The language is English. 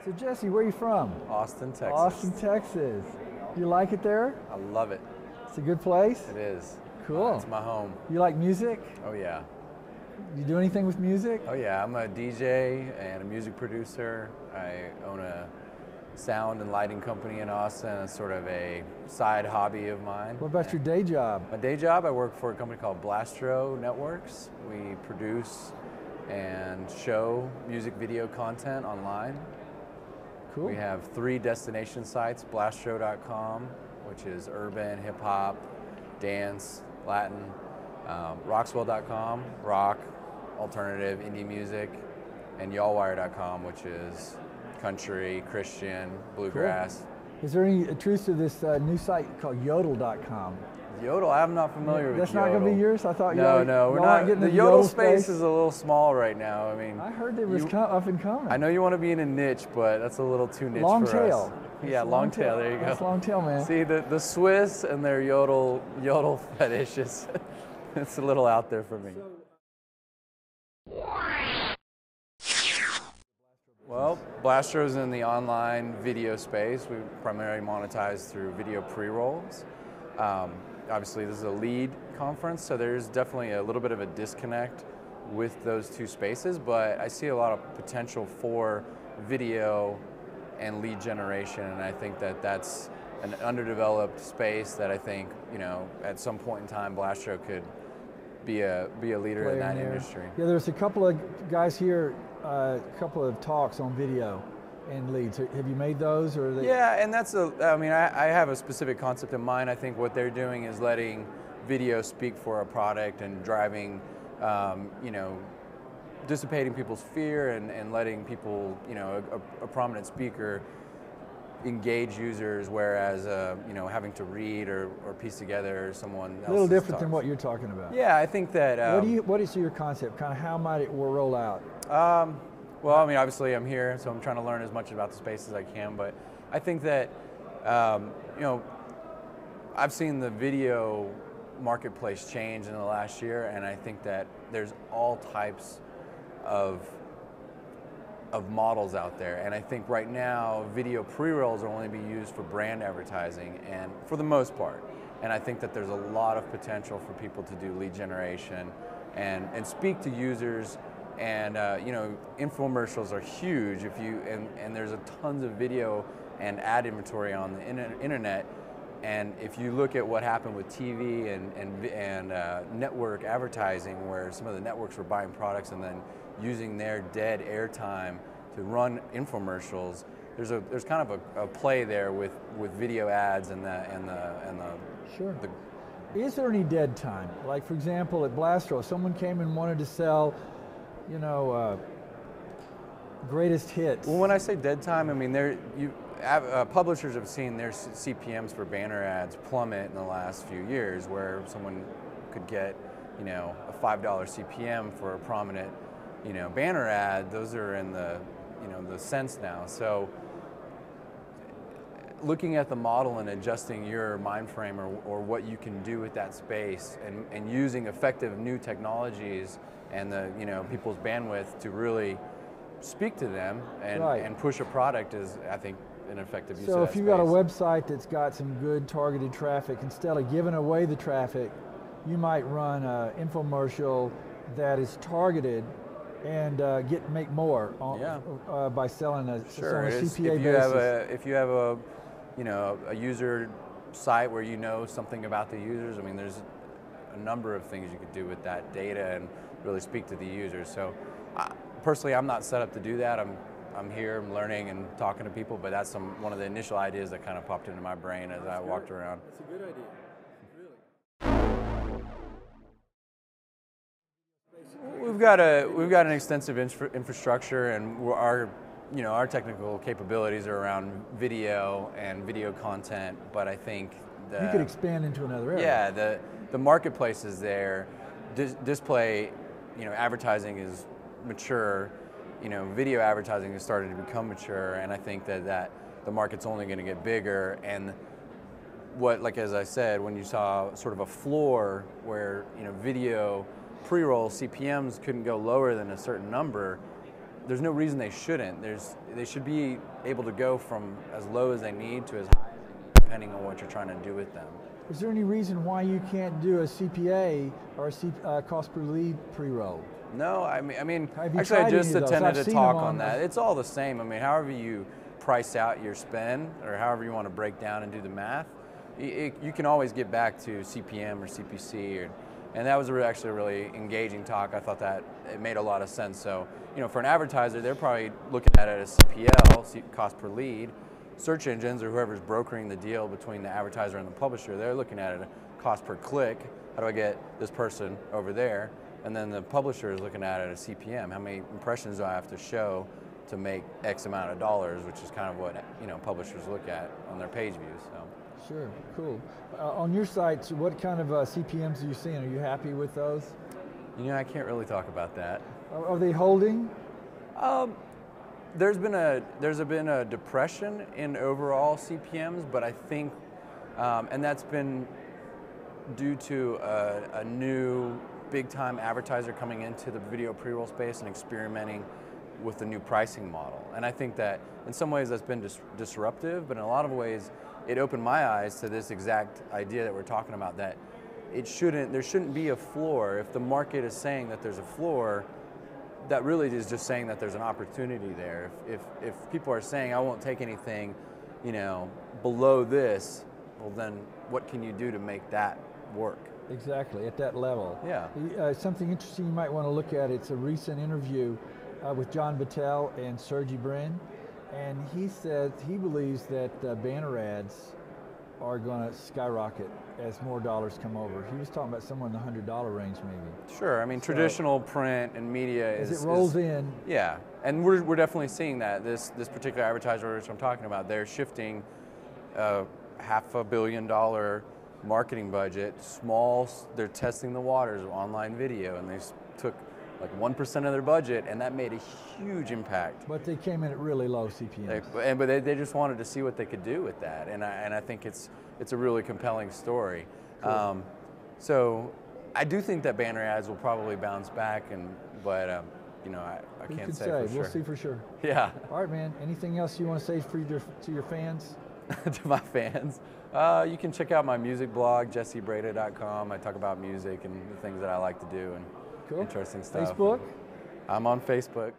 So Jesse, where are you from? Austin, Texas. Austin, Texas. You like it there? I love it. It's a good place? It is. Cool. It's my home. You like music? Oh yeah. You do anything with music? Oh yeah, I'm a DJ and a music producer. I own a sound and lighting company in Austin. It's sort of a side hobby of mine. What about your day job? My day job, I work for a company called Blastro Networks. We produce and show music video content online. Cool. We have 3 destination sites, blastro.com, which is urban, hip hop, dance, Latin, roxwell.com, rock, alternative, indie music, and y'allwire.com, which is country, Christian, bluegrass. Cool. Is there any truth to this new site called yodel.com? Yodel, I'm not familiar with That's Yodel. not going to be yours? I thought no, we're not. Getting the Yodel space is a little small right now. I mean, I heard it was up and coming. I know you want to be in a niche, but that's a little too niche long for tail. us. Yeah, long tail. There you go. That's long tail, man. See, the Swiss and their Yodel fetish is it's a little out there for me. Well, Blastro's in the online video space. We primarily monetize through video pre-rolls. Obviously, this is a lead conference, so there's definitely a little bit of a disconnect with those two spaces, but I see a lot of potential for video and lead generation, and I think that that's an underdeveloped space that I think, you know, at some point in time, Blastro could be a leader in that industry. Yeah, there's a couple of guys here, a couple of talks on video and leads. Have you made those, or are they? Yeah, and that's I mean, I have a specific concept in mind. I think what they're doing is letting video speak for a product and driving, you know, dissipating people's fear and letting people, you know, a prominent speaker engage users, whereas you know, having to read or piece together someone else's a little different talks. than what you're talking about. Yeah, I think that. What is your concept? Kind of how might it roll out? Well, I mean, obviously I'm here, so I'm trying to learn as much about the space as I can, but I think that, you know, I've seen the video marketplace change in the last year, and I think that there's all types of models out there, and I think right now video pre-rolls are only being used for brand advertising, and for the most part, and I think that there's a lot of potential for people to do lead generation and speak to users. And you know, infomercials are huge. And there's a tons of video and ad inventory on the internet. And if you look at what happened with TV and network advertising, where some of the networks were buying products and then using their dead airtime to run infomercials, there's kind of a play there with video ads and the Sure. Is there any dead time? Like, for example, at Blastro, someone came and wanted to sell, you know, greatest hits. Well, when I say dead time, I mean publishers have seen their CPMs for banner ads plummet in the last few years, where someone could get, you know, a $5 CPM for a prominent, you know, banner ad. Those are in the, you know, the cents now. So looking at the model and adjusting your mind frame or what you can do with that space and using effective new technologies and the, you know, people's bandwidth to really speak to them and push a product is, I think, an effective use of that So if you've got a space. website that's got some good targeted traffic, instead of giving away the traffic, you might run an infomercial that is targeted and make more by selling a CPA basis. If you have a you know, a user site where you know something about the users, I mean, there's a number of things you could do with that data and really speak to the users. So personally, I'm not set up to do that. I'm here, I'm learning and talking to people, but that's one of the initial ideas that kind of popped into my brain as I walked around. That's a good idea. We've got an extensive infrastructure, and our technical capabilities are around video and video content, but I think you could expand into another area. Yeah, the marketplace is there. Display, you know, advertising is mature. You know, video advertising has started to become mature, and I think that the market's only going to get bigger. And like as I said, when you saw sort of a floor where, you know, video pre-roll CPMs couldn't go lower than a certain number, there's no reason they shouldn't. They should be able to go from as low as they need to as high as they need, depending on what you're trying to do with them. Is there any reason why you can't do a CPA or a cost per lead pre-roll? No, I mean, actually, I just attended a talk on that. It's all the same. I mean, however you price out your spend, or however you want to break down and do the math, you can always get back to CPM or CPC, and that was actually a really engaging talk. I thought that it made a lot of sense. So, for an advertiser, they're probably looking at it as CPL, cost per lead. Search engines, or whoever's brokering the deal between the advertiser and the publisher, they're looking at it as cost per click. How do I get this person over there? And then the publisher is looking at it as CPM. How many impressions do I have to show to make X amount of dollars, which is kind of what publishers look at on their page views. So. Sure, cool. On your sites, what kind of CPMs are you seeing? Are you happy with those? I can't really talk about that. Are they holding? There's been a depression in overall CPMs, but I think, and that's been due to a new big-time advertiser coming into the video pre-roll space and experimenting with the new pricing model. And I think that in some ways that's been disruptive, but in a lot of ways it opened my eyes to this exact idea that we're talking about, that there shouldn't be a floor. If the market is saying that there's a floor, that really is just saying that there's an opportunity there. If people are saying, I won't take anything, below this, well then what can you do to make that work? Exactly, at that level. Yeah. Something interesting you might want to look at, it's a recent interview with John Battelle and Sergey Brin, and he said he believes that banner ads are going to skyrocket as more dollars come over. He was talking about somewhere in the $100 range maybe. Sure, I mean, traditional print and media as it rolls in. Yeah, and we're definitely seeing that. This particular advertiser which I'm talking about, they're shifting $500 million marketing budget, they're testing the waters of online video, and they took like 1% of their budget, and that made a huge impact. But they came in at really low CPMs. But they just wanted to see what they could do with that, and I think it's a really compelling story. Cool. So I do think that banner ads will probably bounce back, but I can't say for sure. We'll see for sure. Yeah. All right, man. Anything else you want to say to your fans? To my fans, you can check out my music blog, jessebrede.com. I talk about music and the things that I like to do and cool. Interesting stuff. Facebook? I'm on Facebook.